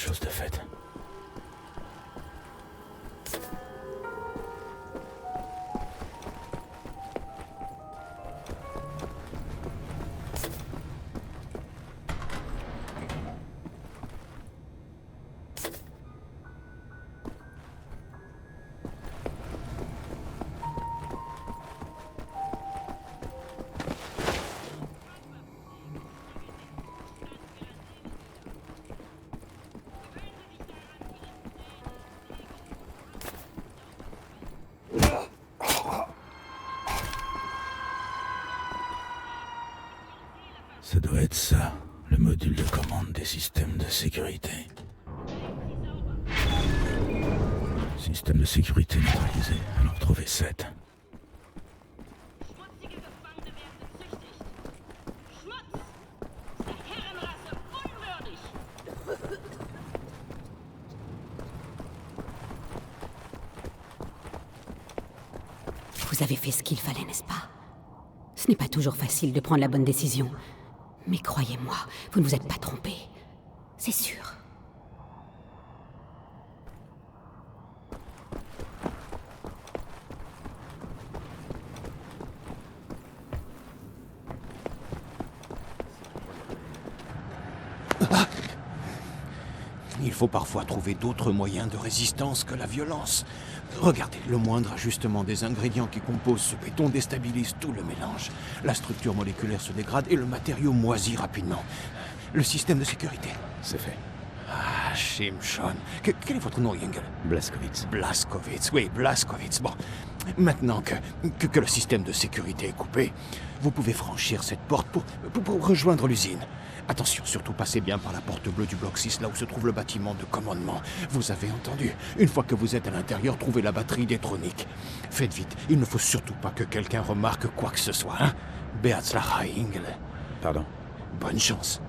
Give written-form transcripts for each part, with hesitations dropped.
chose de fait. Ça doit être ça, le module de commande des systèmes de sécurité. Système de sécurité neutralisé, alors trouvez 7. Schmutzige Gefangene werden gezüchtigt. Schmutz! Der Herrenrasse unwürdig! Vous avez fait ce qu'il fallait, n'est-ce pas? Ce n'est pas toujours facile de prendre la bonne décision. Mais croyez-moi, vous ne vous êtes pas trompé. C'est sûr. Il faut parfois trouver d'autres moyens de résistance que la violence. Regardez, le moindre ajustement des ingrédients qui composent ce béton déstabilise tout le mélange. La structure moléculaire se dégrade et le matériau moisit rapidement. Le système de sécurité. C'est fait. Ah, Shimshon. Quel est votre nom, Yengel? Blazkowicz. Blazkowicz, oui, Blazkowicz. Bon, maintenant que le système de sécurité est coupé, vous pouvez franchir cette porte pour rejoindre l'usine. Attention, surtout passez bien par la porte bleue du bloc 6, là où se trouve le bâtiment de commandement. Vous avez entendu. Une fois que vous êtes à l'intérieur, trouvez la batterie d'électronique. Faites vite, il ne faut surtout pas que quelqu'un remarque quoi que ce soit, hein? Beatzlacha, Yengel. Pardon? Bonne chance.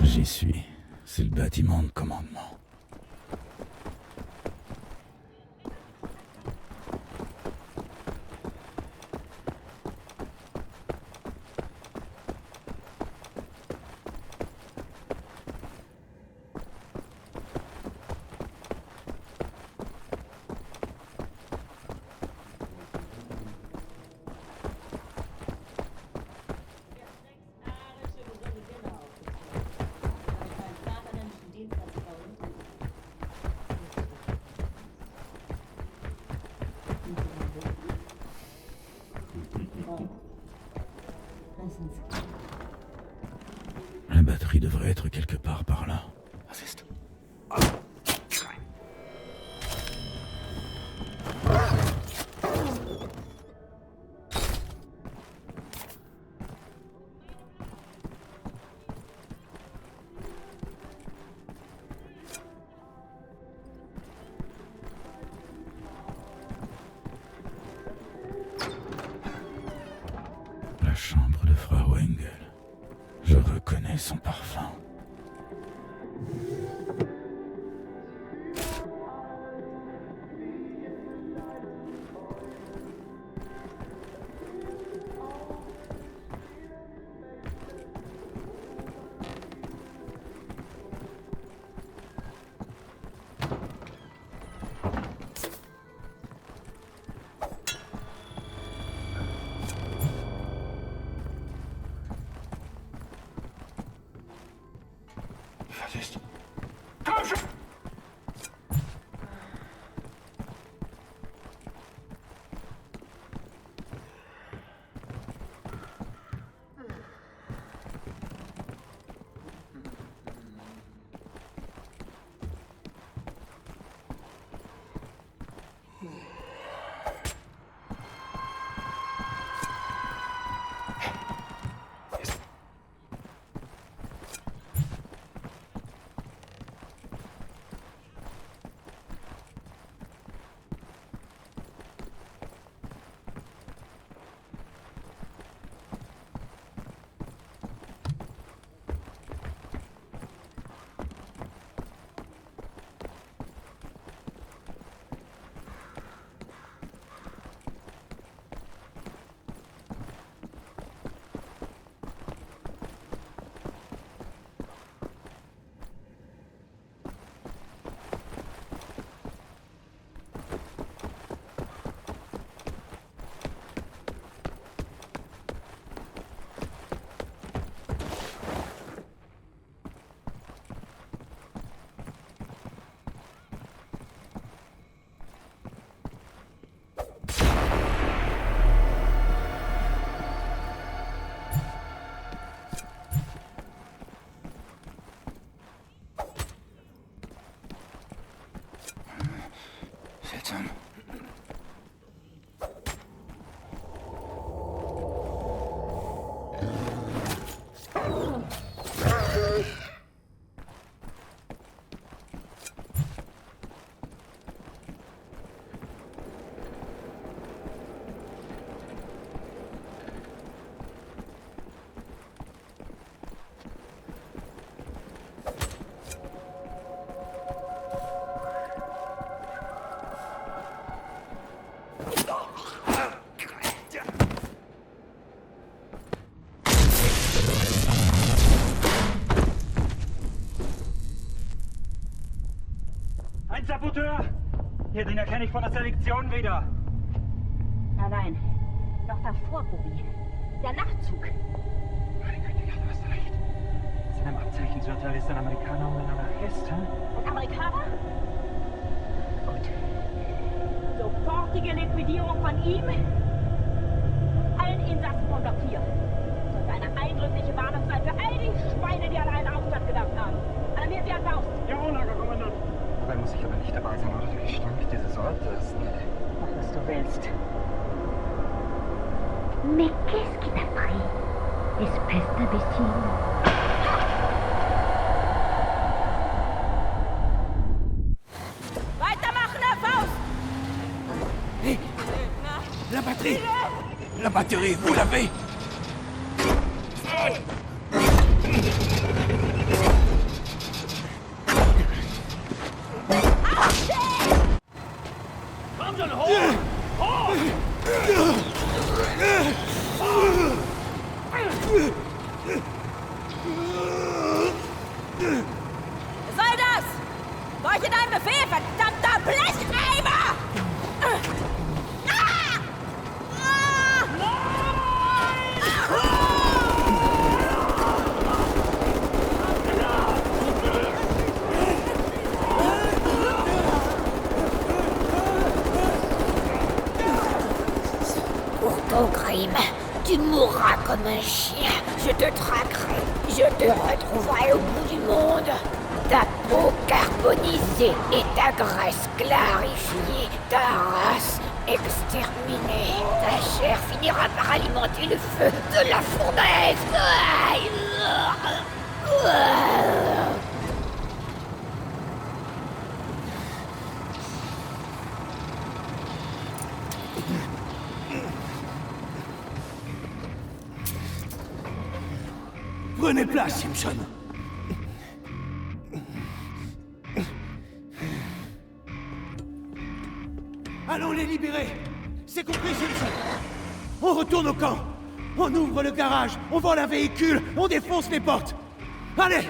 J'y suis. C'est le bâtiment de commandement. La batterie devrait être quelque part par là. Assist. La chambre de Frau Engel. Je reconnais son parfum. Assist. Den erkenne ich von der Selektion wieder. Nein. Noch davor, Bobby. Der Nachtzug. Meine Güte, ja, du hast recht. In seinem Abzeichensurteil ist ein Amerikaner und ein Anarchist, hä? Ein Amerikaner? Gut. Sofortige Liquidierung von ihm. Allen Insassen von Block 4. Sollte eine eindrückliche Warnung sein für all die Schweine, die an einen Aufstand gedacht haben. Alarmiert Sie an Faust. Ja, Lagerkommandant. Dabei muss ich aber nicht dabei sein, oder? Der Gestank dieses Ortes. Mach, was du willst. Mais qu'est-ce qui t'a pris, espèce d'imbécile? Weitermachen, Herr Faust! Hé! La batterie! La batterie, vous l'avez! Was soll das? Wollte dein Befehl, verdammter Blechreiber! Pour ton crime, tu mourras comme un chien. Je te traquerai. Je te retrouverai au bout du monde. Ta peau carbonisée et ta graisse clarifiée. Ta race exterminée. Ta chair finira par alimenter le feu de la fournaise. Prenez place, Simpson. Allons les libérer. C'est compris, Simpson. On retourne au camp. On ouvre le garage. On vend la véhicule. On défonce les portes. Allez!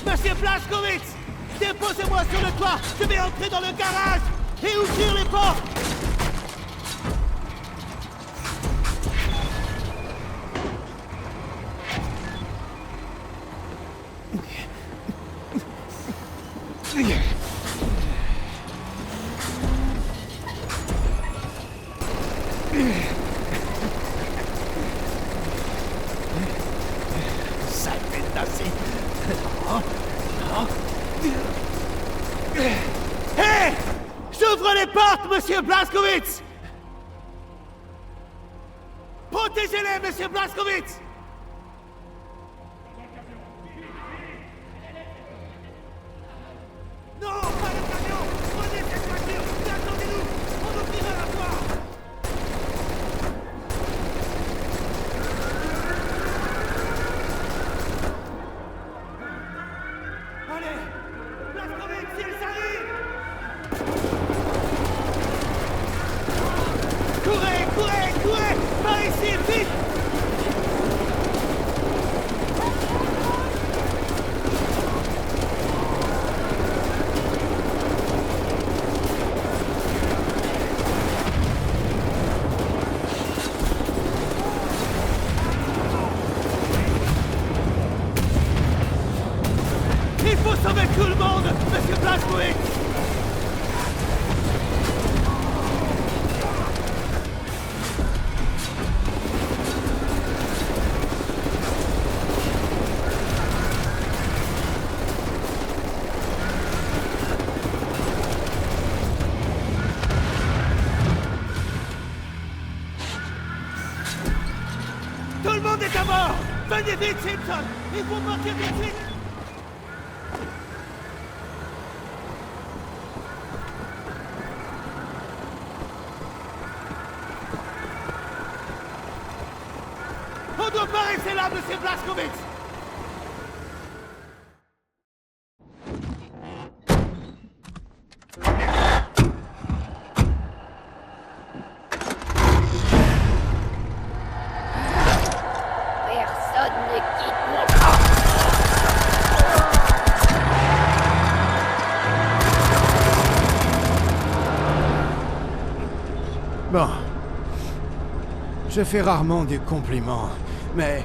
Monsieur Blazkowicz! Déposez-moi sur le toit! Je vais entrer dans le garage et ouvrir les portes! Saleté de nazi! Hé! portes, monsieur Blazkowicz! Protégez-les, monsieur Blazkowicz! Non, pas le camion! Prenez cette voiture! Attendez-nous! On ouvrira la porte! Allez! Blazkowicz, ils arrivent! Courez, courez, courez! Par ici, vite! Il faut sauver tout le monde, monsieur Blazkowicz! Tout le monde est à bord! Venez vite, Simpson! Il faut partir tout de suite! On doit pas rester là, monsieur Blazkowicz! Personne ne quitte mon camp. Bon. Je fais rarement des compliments, mais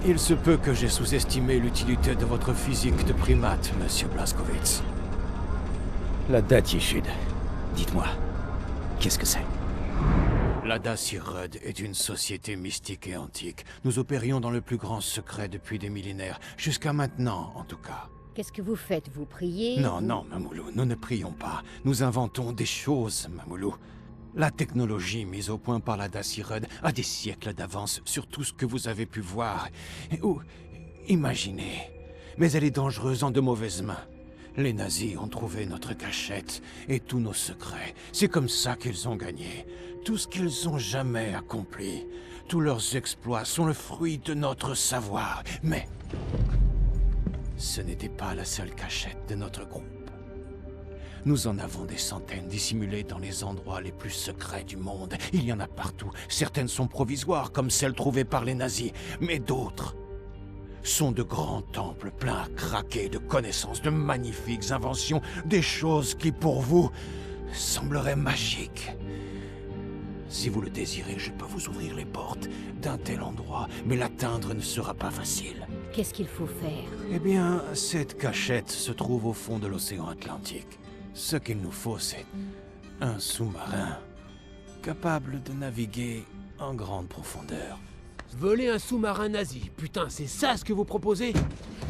il se peut que j'ai sous-estimé l'utilité de votre physique de primate, monsieur Blazkowicz. La datitude. Dites-moi, qu'est-ce que c'est? La Dacirud est une société mystique et antique. Nous opérions dans le plus grand secret depuis des millénaires, jusqu'à maintenant en tout cas. Qu'est-ce que vous faites? Vous priez? Non, non, Mamoulou, nous ne prions pas. Nous inventons des choses, Mamoulou. La technologie mise au point par la Dacirud a des siècles d'avance sur tout ce que vous avez pu voir ou imaginer. Mais elle est dangereuse en de mauvaises mains. Les nazis ont trouvé notre cachette et tous nos secrets. C'est comme ça qu'ils ont gagné. Tout ce qu'ils ont jamais accompli. Tous leurs exploits sont le fruit de notre savoir. Mais ce n'était pas la seule cachette de notre groupe. Nous en avons des centaines dissimulées dans les endroits les plus secrets du monde. Il y en a partout. Certaines sont provisoires, comme celles trouvées par les nazis. Mais d'autres sont de grands temples pleins à craquer de connaissances, de magnifiques inventions, des choses qui, pour vous, sembleraient magiques. Si vous le désirez, je peux vous ouvrir les portes d'un tel endroit, mais l'atteindre ne sera pas facile. Qu'est-ce qu'il faut faire? Eh bien, cette cachette se trouve au fond de l'océan Atlantique. Ce qu'il nous faut, c'est un sous-marin capable de naviguer en grande profondeur. Voler un sous-marin nazi, putain, c'est ça ce que vous proposez?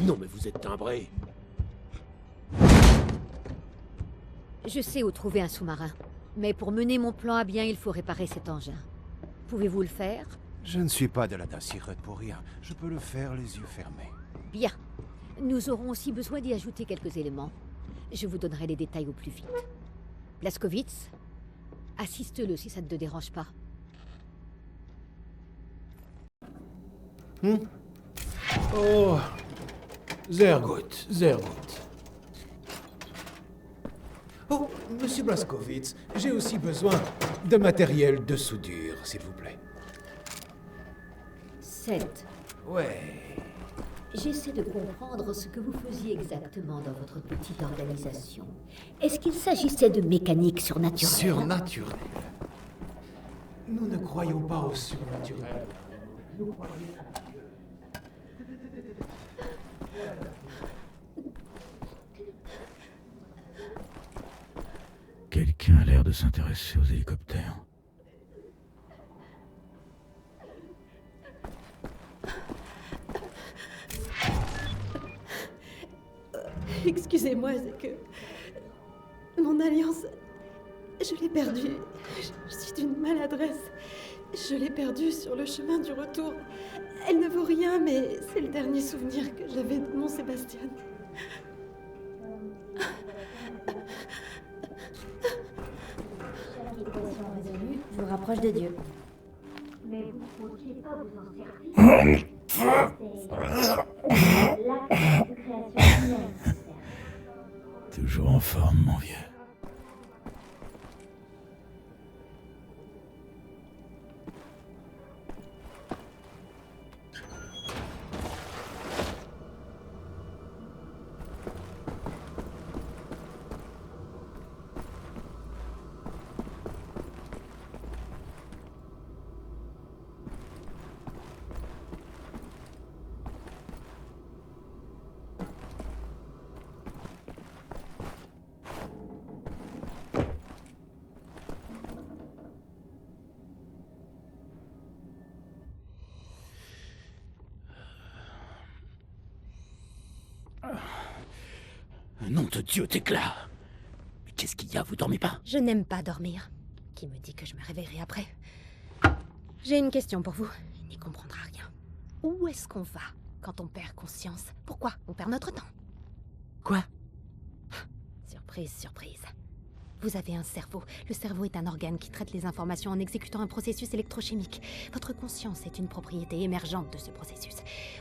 Non mais vous êtes timbré. Je sais où trouver un sous-marin. Mais pour mener mon plan à bien, il faut réparer cet engin. Pouvez-vous le faire? Je ne suis pas de la Dacirud pour rien. Je peux le faire les yeux fermés. Bien. Nous aurons aussi besoin d'y ajouter quelques éléments. Je vous donnerai les détails au plus vite. Blazkowicz, assiste-le si ça ne te dérange pas. Oh, sehr gut, sehr gut. Oh, monsieur Blazkowicz, j'ai aussi besoin de matériel de soudure, s'il vous plaît. 7. Ouais. J'essaie de comprendre ce que vous faisiez exactement dans votre petite organisation. Est-ce qu'il s'agissait de mécanique surnaturelle? Surnaturel. Nous ne croyons pas au surnaturel. Nous croyons à Dieu. Quelqu'un a l'air de s'intéresser aux hélicoptères. Excusez-moi, c'est que... Mon alliance... Je l'ai perdu. Je suis d'une maladresse. Je l'ai perdue sur le chemin du retour. Elle ne vaut rien, mais c'est le dernier souvenir que j'avais de mon Sébastien. Question résolue, je vous rapproche de Dieu. Mais vous ne pouviez pas vous en servir. C'est l'acte de création humaine. Toujours en forme, mon vieux. Nom de Dieu, t'éclat! Mais qu'est-ce qu'il y a? Vous dormez pas? Je n'aime pas dormir. Qui me dit que je me réveillerai après? J'ai une question pour vous. Il n'y comprendra rien. Où est-ce qu'on va quand on perd conscience? Pourquoi on perd notre temps? Quoi? Surprise, surprise. Vous avez un cerveau. Le cerveau est un organe qui traite les informations en exécutant un processus électrochimique. Votre conscience est une propriété émergente de ce processus.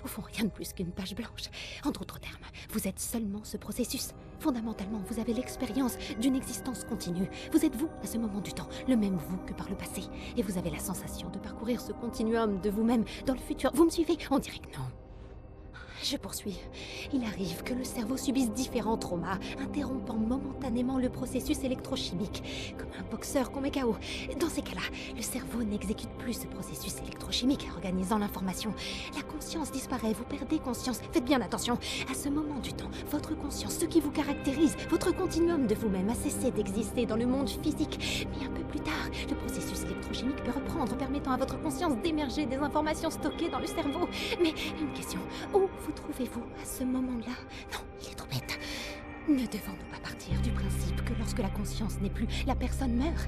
Au fond, rien de plus qu'une page blanche. En d'autres termes, vous êtes seulement ce processus. Fondamentalement, vous avez l'expérience d'une existence continue. Vous êtes vous, à ce moment du temps, le même vous que par le passé. Et vous avez la sensation de parcourir ce continuum de vous-même dans le futur. Vous me suivez? On dirait que non. Je poursuis. Il arrive que le cerveau subisse différents traumas, interrompant momentanément le processus électrochimique, comme un boxeur qu'on met KO. Dans ces cas-là, le cerveau n'exécute plus ce processus électrochimique, organisant l'information. La conscience disparaît, vous perdez conscience. Faites bien attention. À ce moment du temps, votre conscience, ce qui vous caractérise, votre continuum de vous-même a cessé d'exister dans le monde physique. Mais un peu plus tard, le processus électrochimique peut reprendre, permettant à votre conscience d'émerger des informations stockées dans le cerveau. Mais une question, où vous trouvez-vous à ce moment-là? Non, il est trop bête. Ne devons-nous pas partir du principe que lorsque la conscience n'est plus, la personne meurt?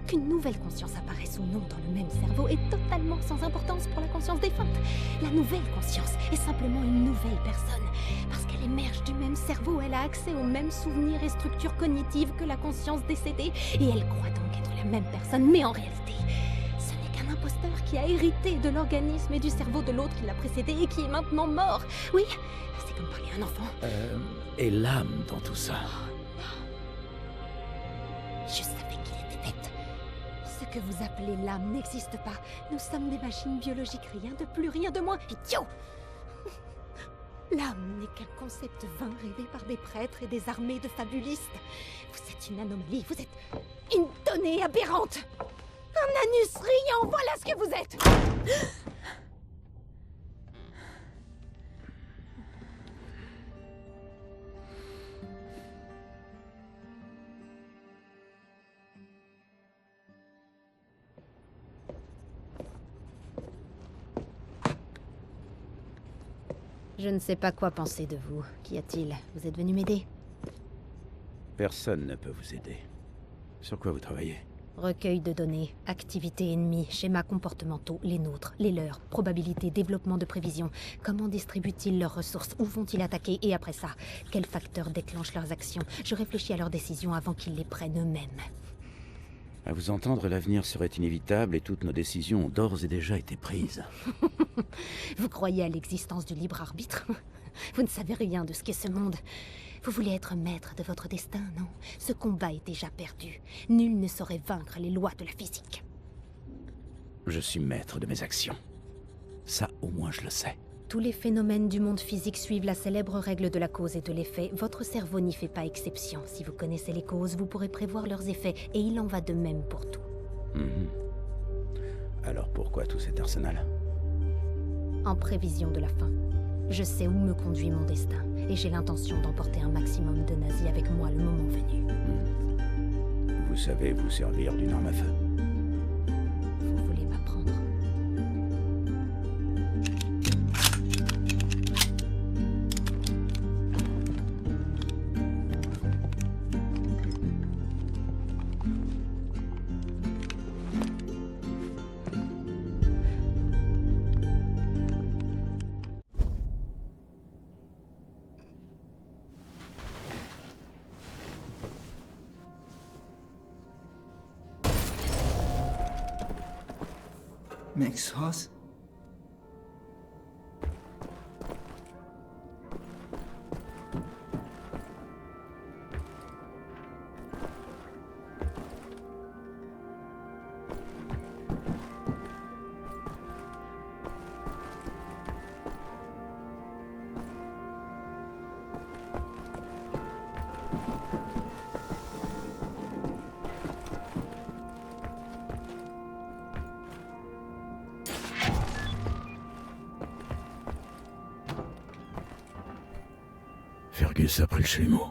Qu'une nouvelle conscience apparaisse ou non dans le même cerveau est totalement sans importance pour la conscience défunte. La nouvelle conscience est simplement une nouvelle personne. Parce qu'elle émerge du même cerveau, elle a accès aux mêmes souvenirs et structures cognitives que la conscience décédée, et elle croit donc être la même personne, mais en réalité, ce n'est qu'un imposteur qui a hérité de l'organisme et du cerveau de l'autre qui l'a précédé et qui est maintenant mort. Oui, c'est comme parler à un enfant. Et l'âme dans tout ça? Je savais qu'il était bête. Ce que vous appelez l'âme n'existe pas. Nous sommes des machines biologiques, rien de plus, rien de moins. Idiot! L'âme n'est qu'un concept vain rêvé par des prêtres et des armées de fabulistes. Vous êtes une anomalie, vous êtes une donnée aberrante. Un anus riant, voilà ce que vous êtes. Je ne sais pas quoi penser de vous. Qu'y a-t-il? Vous êtes venu m'aider? Personne ne peut vous aider. Sur quoi vous travaillez? Recueil de données, activités ennemies, schémas comportementaux, les nôtres, les leurs, probabilité, développement de prévision. Comment distribuent-ils leurs ressources? Où vont-ils attaquer? Et après ça, quels facteurs déclenchent leurs actions? Je réfléchis à leurs décisions avant qu'ils les prennent eux-mêmes. À vous entendre, l'avenir serait inévitable et toutes nos décisions ont d'ores et déjà été prises. Vous croyez à l'existence du libre arbitre? Vous ne savez rien de ce qu'est ce monde. Vous voulez être maître de votre destin, non? Ce combat est déjà perdu. Nul ne saurait vaincre les lois de la physique. Je suis maître de mes actions. Ça, au moins, je le sais. Tous les phénomènes du monde physique suivent la célèbre règle de la cause et de l'effet. Votre cerveau n'y fait pas exception. Si vous connaissez les causes, vous pourrez prévoir leurs effets, et il en va de même pour tout. Alors pourquoi tout cet arsenal? En prévision de la fin. Je sais où me conduit mon destin, et j'ai l'intention d'emporter un maximum de nazis avec moi le moment venu. Vous savez vous servir d'une arme à feu? Vous voulez m'apprendre? Max Ross? Fergus a pris le chalumeau.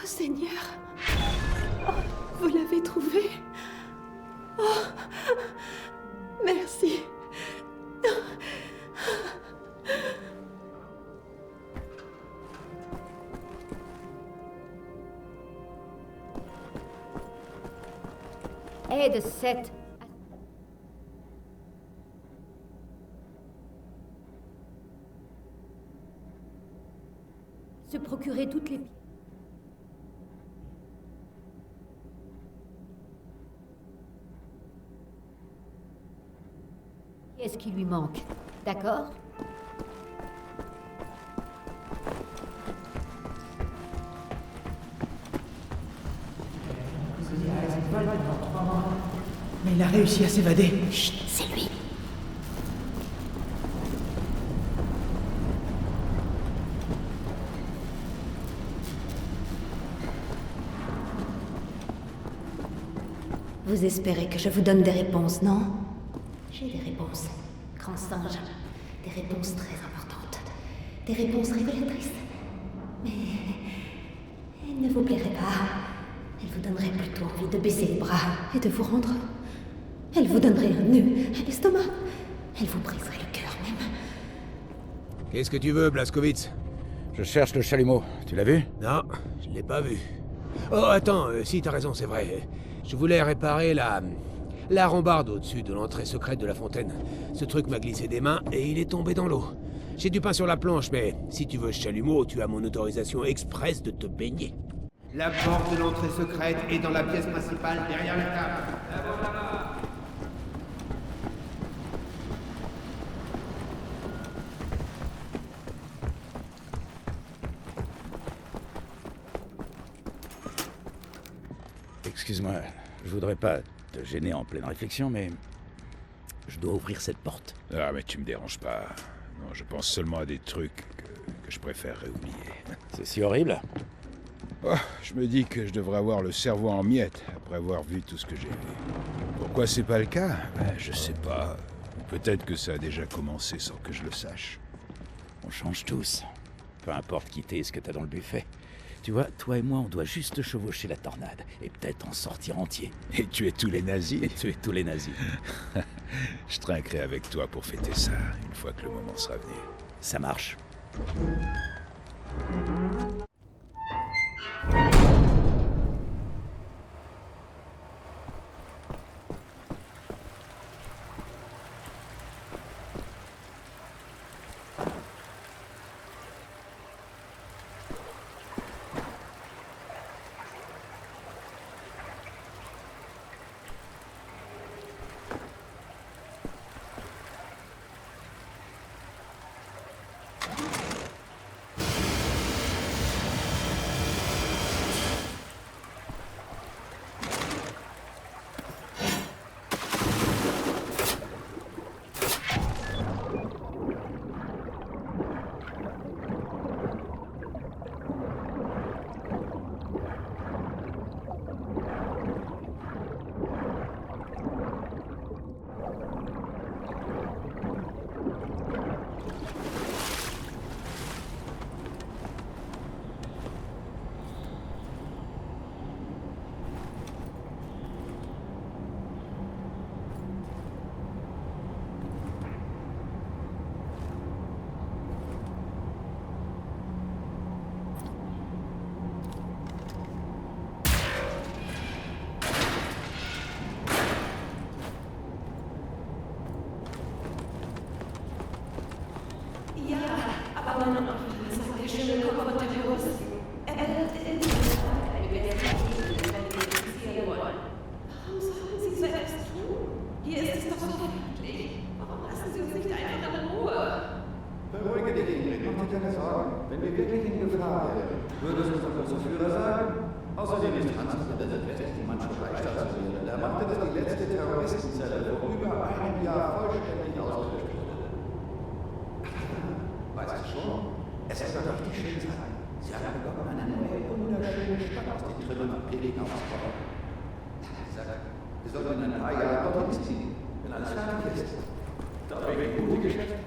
Oh Seigneur. Oh, vous l'avez trouvé? Oh, merci. Aide 7. Se procurer toutes les... Qu'est-ce qui lui manque? D'accord? Mais il a réussi à s'évader. Chut, c'est lui. Vous espérez que je vous donne des réponses, non? J'ai des réponses. Grand singe. Des réponses très importantes. Des réponses révélatrices. Mais... elles ne vous plairaient pas. Elles vous donneraient plutôt envie de baisser les bras et de vous rendre... Elles vous donneraient un nœud à l'estomac. Elles vous briseraient le cœur même. Qu'est-ce que tu veux, Blazkowicz? Je cherche le chalumeau. Tu l'as vu? Non, je l'ai pas vu. Oh, attends, si, t'as raison, c'est vrai. Je voulais réparer la rambarde au-dessus de l'entrée secrète de la fontaine. Ce truc m'a glissé des mains et il est tombé dans l'eau. J'ai du pain sur la planche, mais si tu veux ce chalumeau, tu as mon autorisation express de te baigner. La porte de l'entrée secrète est dans la pièce principale, derrière la table. Excuse-moi, je voudrais pas te gêner en pleine réflexion, mais... je dois ouvrir cette porte. Ah, mais tu me déranges pas. Non, je pense seulement à des trucs que je préférerais oublier. C'est si horrible? Oh, je me dis que je devrais avoir le cerveau en miettes après avoir vu tout ce que j'ai vu. Pourquoi c'est pas le cas? Je sais pas. Peut-être que ça a déjà commencé sans que je le sache. On change tous. Peu importe qui t'es et ce que t'as dans le buffet. Tu vois, toi et moi, on doit juste chevaucher la tornade. Et peut-être en sortir entier. Et tuer tous les nazis? Et tuer tous les nazis. Je trinquerai avec toi pour fêter ça, une fois que le moment sera venu. Ça marche. Wir sollten in ein paar Jahren dorthin ziehen, wenn alles fertig ist. Da wäre eine gute Geschäfte.